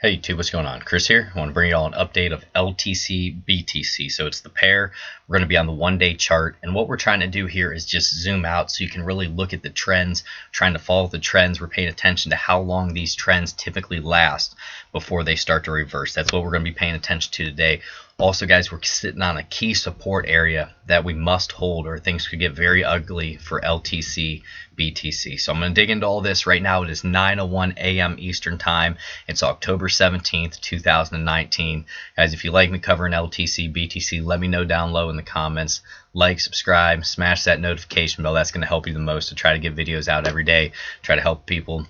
Hey YouTube, what's going on? Chris here. I want to bring you all an update of LTC BTC. So it's the pair. We're going to be on the 1-day chart, and what we're trying to do here is just zoom out so you can really look at the trends, trying to follow the trends. We're paying attention to how long these trends typically last before they start to reverse. That's what we're going to be paying attention to today. Also, guys, we're sitting on a key support area that we must hold or things could get very ugly for LTC BTC. So I'm going to dig into all this right now. It is 9:01 a.m. Eastern Time. It's October 17th, 2019. Guys, if you like me covering LTC BTC, let me know down low in the comments. Like, subscribe, smash that notification bell. That's going to help you the most to try to get videos out every day, try to help people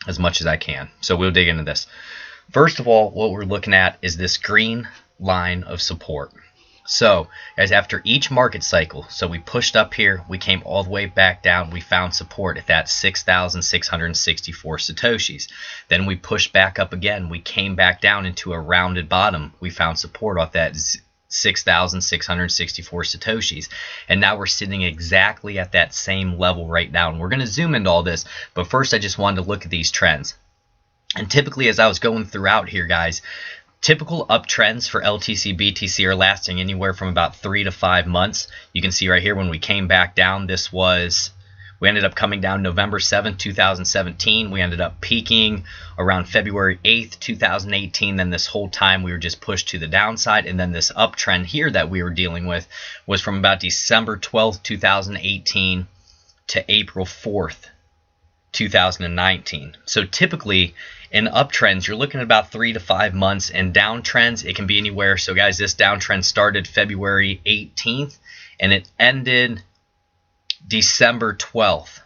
as much as I can. So we'll dig into this. First of all, what we're looking at is this green line of support. So guys, after each market cycle, so we pushed up here, we came all the way back down, we found support at that 6,664 satoshis. Then we pushed back up again, we came back down into a rounded bottom, we found support off that 6,664 satoshis, and now we're sitting exactly at that same level right now. And we're going to zoom into all this, but first I just wanted to look at these trends. And typically, as I was going throughout here, guys, typical uptrends for LTC BTC are lasting anywhere from about 3 to 5 months. You can see right here when we came back down, we ended up coming down November 7th, 2017. We ended up peaking around February 8th, 2018. Then this whole time we were just pushed to the downside. And then this uptrend here that we were dealing with was from about December 12th, 2018 to April 4th, 2019. So typically in uptrends, you're looking at about 3 to 5 months, and downtrends, it can be anywhere. So guys, this downtrend started February 18th and it ended December 12th.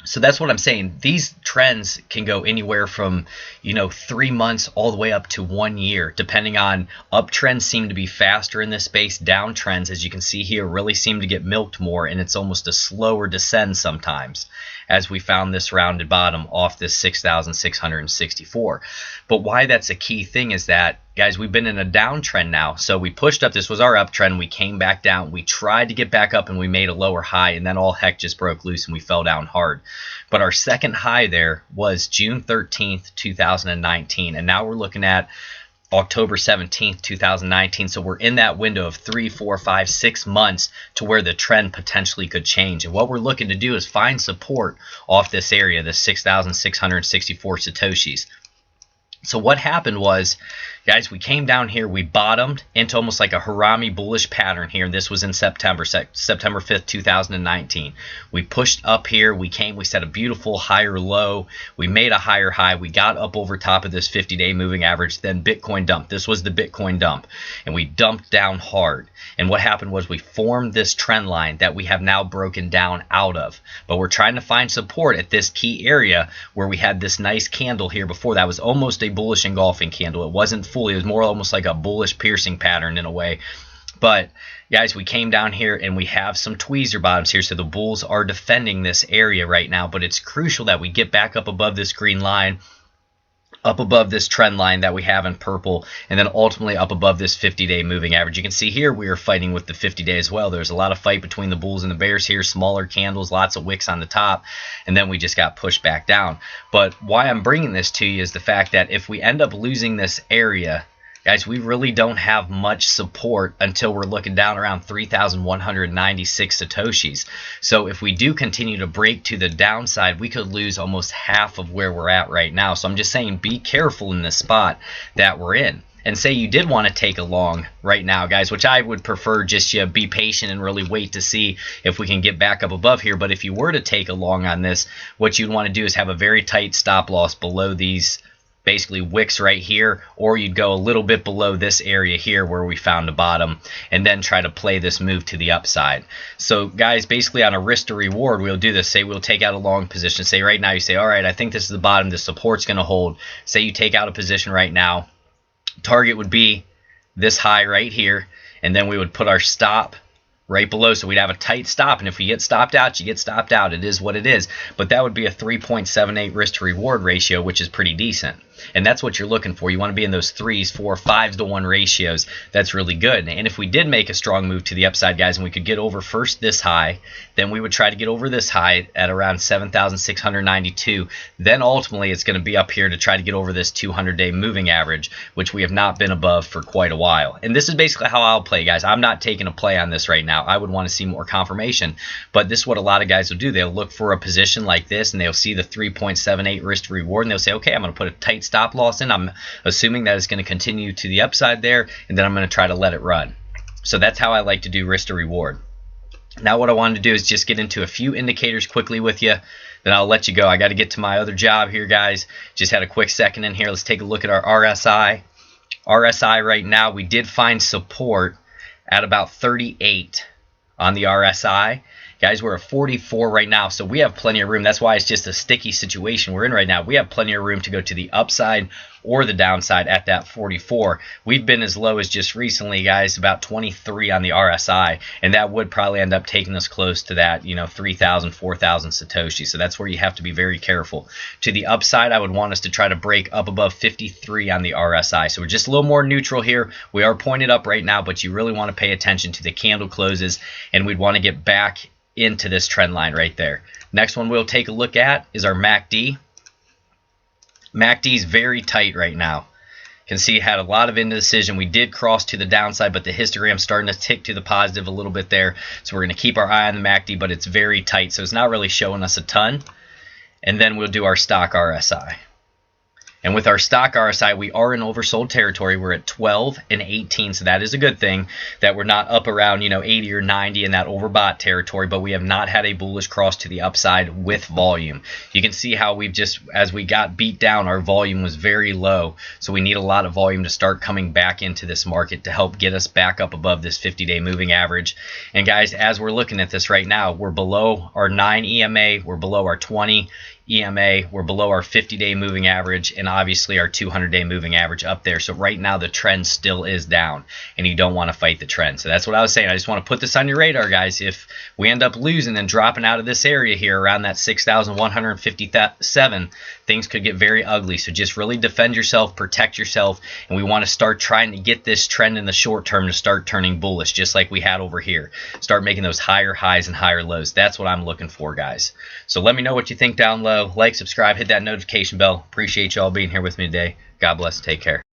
So that's what I'm saying. These trends can go anywhere from 3 months all the way up to 1 year, depending on uptrends seem to be faster in this space. Downtrends, as you can see here, really seem to get milked more, and it's almost a slower descend sometimes, as we found this rounded bottom off this 6,664. But why that's a key thing is that, guys, we've been in a downtrend now. So we pushed up. This was our uptrend. We came back down. We tried to get back up and we made a lower high, and then all heck just broke loose and we fell down hard. But our second high there was June 13th, 2019. And now we're looking at October 17th, 2019. So we're in that window of 3, 4, 5, 6 months to where the trend potentially could change. And what we're looking to do is find support off this area, the 6,664 satoshis. So what happened was, guys, we came down here, we bottomed into almost like a Harami bullish pattern here. This was in September 5th, 2019. We pushed up here, we set a beautiful higher low, we made a higher high, we got up over top of this 50-day moving average, then Bitcoin dumped. This was the Bitcoin dump, and we dumped down hard. And what happened was we formed this trend line that we have now broken down out of. But we're trying to find support at this key area where we had this nice candle here before. That was almost a bullish engulfing candle. It wasn't fully, it was more almost like a bullish piercing pattern in a way. But guys, we came down here and we have some tweezer bottoms here, so the bulls are defending this area right now. But it's crucial that we get back up above this green line, up above this trend line that we have in purple, and then ultimately up above this 50-day moving average. You can see here we are fighting with the 50-day as well. There's a lot of fight between the bulls and the bears here, smaller candles, lots of wicks on the top, and then we just got pushed back down. But why I'm bringing this to you is the fact that if we end up losing this area, guys, we really don't have much support until we're looking down around 3,196 satoshis. So if we do continue to break to the downside, we could lose almost half of where we're at right now. So I'm just saying, be careful in this spot that we're in. And say you did want to take a long right now, guys, which I would prefer just be patient and really wait to see if we can get back up above here. But if you were to take a long on this, what you'd want to do is have a very tight stop loss below these basically wicks right here, or you'd go a little bit below this area here where we found a bottom, and then try to play this move to the upside. So guys, basically on a risk to reward, we'll do this. Say we'll take out a long position. Say right now you say, all right, I think this is the bottom, the support's going to hold. Say you take out a position right now, target would be this high right here, and then we would put our stop right below, so we'd have a tight stop. And if we get stopped out, you get stopped out. It is what it is. But that would be a 3.78 risk to reward ratio, which is pretty decent. And that's what you're looking for. You want to be in those 3s, 4, 5s to 1 ratios. That's really good. And if we did make a strong move to the upside, guys, and we could get over first this high, then we would try to get over this high at around 7,692. Then ultimately it's going to be up here to try to get over this 200-day moving average, which we have not been above for quite a while. And this is basically how I'll play, guys. I'm not taking a play on this right now. I would want to see more confirmation, but this is what a lot of guys will do. They'll look for a position like this, and they'll see the 3.78 risk to reward, and they'll say, okay, I'm going to put a tight stop loss in. I'm assuming that it's going to continue to the upside there, and then I'm going to try to let it run. So that's how I like to do risk to reward. Now what I wanted to do is just get into a few indicators quickly with you, then I'll let you go. I got to get to my other job here, guys. Just had a quick second in here. Let's take a look at our RSI. RSI right now, we did find support at about 38 on the RSI. Guys, we're at 44 right now, so we have plenty of room. That's why it's just a sticky situation we're in right now. We have plenty of room to go to the upside or the downside at that 44. We've been as low as just recently, guys, about 23 on the RSI, and that would probably end up taking us close to that, 3,000, 4,000 Satoshi. So that's where you have to be very careful. To the upside, I would want us to try to break up above 53 on the RSI. So we're just a little more neutral here. We are pointed up right now, but you really want to pay attention to the candle closes, and we'd want to get back into this trend line right there. Next one we'll take a look at is our MACD. MACD is very tight right now. You can see it had a lot of indecision. We did cross to the downside, but the histogram's starting to tick to the positive a little bit there. So we're going to keep our eye on the MACD, but it's very tight, so it's not really showing us a ton. And then we'll do our stock RSI. And with our stock RSI, we are in oversold territory. We're at 12 and 18, so that is a good thing that we're not up around 80 or 90 in that overbought territory, but we have not had a bullish cross to the upside with volume. You can see how we've just, as we got beat down, our volume was very low, so we need a lot of volume to start coming back into this market to help get us back up above this 50-day moving average. And guys, as we're looking at this right now, we're below our 9 EMA, we're below our 20 EMA, we're below our 50-day moving average, and obviously our 200-day moving average up there. So right now the trend still is down, and you don't want to fight the trend. So that's what I was saying. I just want to put this on your radar, guys. If we end up losing and dropping out of this area here around that 6,157, things could get very ugly. So just really defend yourself, protect yourself, and we want to start trying to get this trend in the short term to start turning bullish, just like we had over here. Start making those higher highs and higher lows. That's what I'm looking for, guys. So let me know what you think down low. Like, subscribe, hit that notification bell. Appreciate you all being here with me today. God bless. Take care.